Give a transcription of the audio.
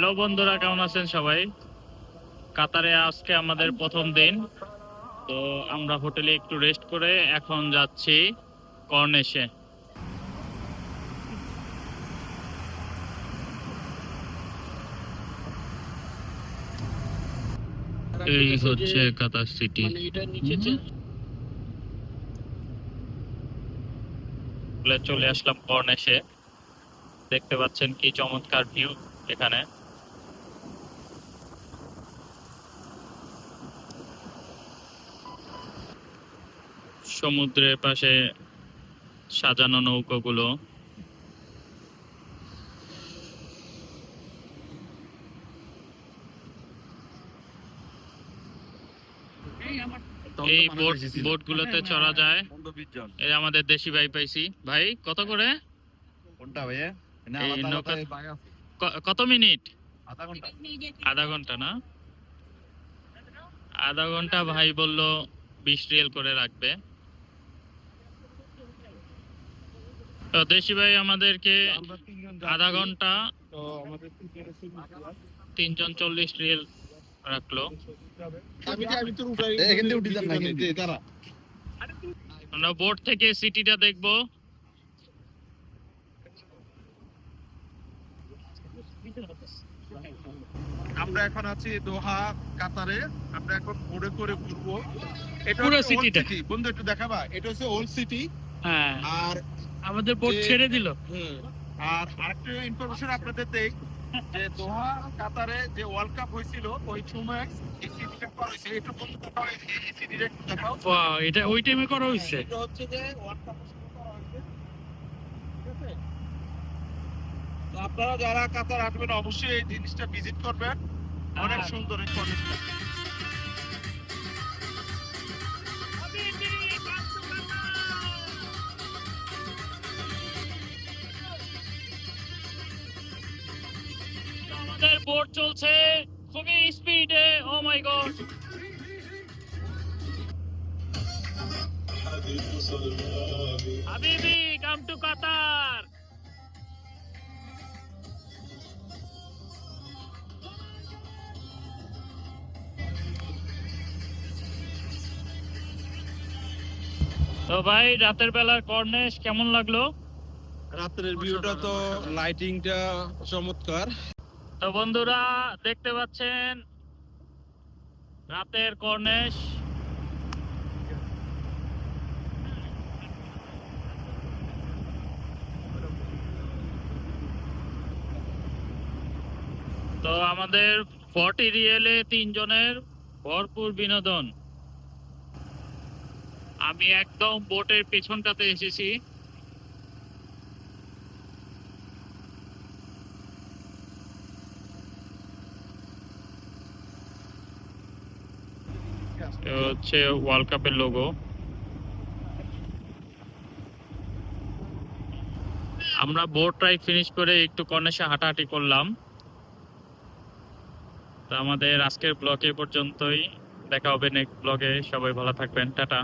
Hello বন্ধুরা, কেমন আছেন সবাই? কাতারে আজকে আমাদের প্রথম দিন। তো আমরা হোটেলে একটু রেস্ট করে এখন যাচ্ছি কর্নেশে। এই হচ্ছে কাতার সিটি। চলে আসলাম কর্নেশে। দেখতে পাচ্ছেন কি চমৎকার ভিউ এখানে। সমুদ্রের পাশে সাজানো নৌকাগুলো। এই বোট গুলোতে চড়া যায়। এই আমাদের দেশি ভাই পাইছি। ভাই কত করে কোনটা ভাইয়া? এই নৌকা? কত মিনিট? আধা ঘন্টা না? আধা ঘন্টা ভাই বললো 20 রিয়াল করে রাখবে। তো দেশি ভাই আমাদেরকে আধা ঘন্টা 3 জন 40 রিয়াল রাখলো। আমরা বোট থেকে সিটিটা দেখবো। আমরা এখন আছি দোহা কাতারে। আমরা এখন বোটে করে ঘুরবো। এটা পুরো হচ্ছে ওল্ড সিটিটা। সিটি। বন্ধু একটু দেখাবা, এটা হচ্ছে ওল্ড সিটি। হ্যাঁ, আর আমাদের বোট ছেড়ে দিল। আর আরেকটা ইনফরমেশন আপনাদের দেই যে দোহা কাতারে যে ওয়ার্ল্ড কাপ হয়েছিল ওই সময় এই সিটিটা করা হয়েছে। এটা বন্ধু দেখাও, এই সিটিটা একটু দেখাও। এটা ওই টাইমে করা হয়েছে। এটা হচ্ছে যে ওয়ার্ল্ড কাপের সময় করা হয়েছে। ঠিক আছে? তো আপনারা যারা কাতার আসবেন অবশ্যই এই জিনিসটা ভিজিট করবেন। অনেক সুন্দর এই কলেজটা। আমাদের বোট চলছে খুবই স্পিডে। Oh my God! হাবিবি, কাম টু কাতার। তো ভাই, রাতের বেলার কর্নেশ কেমন লাগলো? রাতের ভিউটা তো লাইটিংটা চমৎকার। তো বন্ধুরা দেখতে পাচ্ছেন রাতের কর্নেশ। তো আমাদের 40 রিয়েলে 3 জনের ভরপুর বিনোদন। আমি একদম বোটের পেছনটাতে এসেছি। হচ্ছে ওয়ার্ল্ড কাপের লোগো। আমরা বোট রাইড ফিনিশ করে একটু কর্নেশে হাঁটাহাঁটি করলাম। তো আমাদের আজকের ব্লগ এ পর্যন্তই। দেখা হবে নেক্সট ব্লগে। সবাই ভালো থাকবেন। টাটা।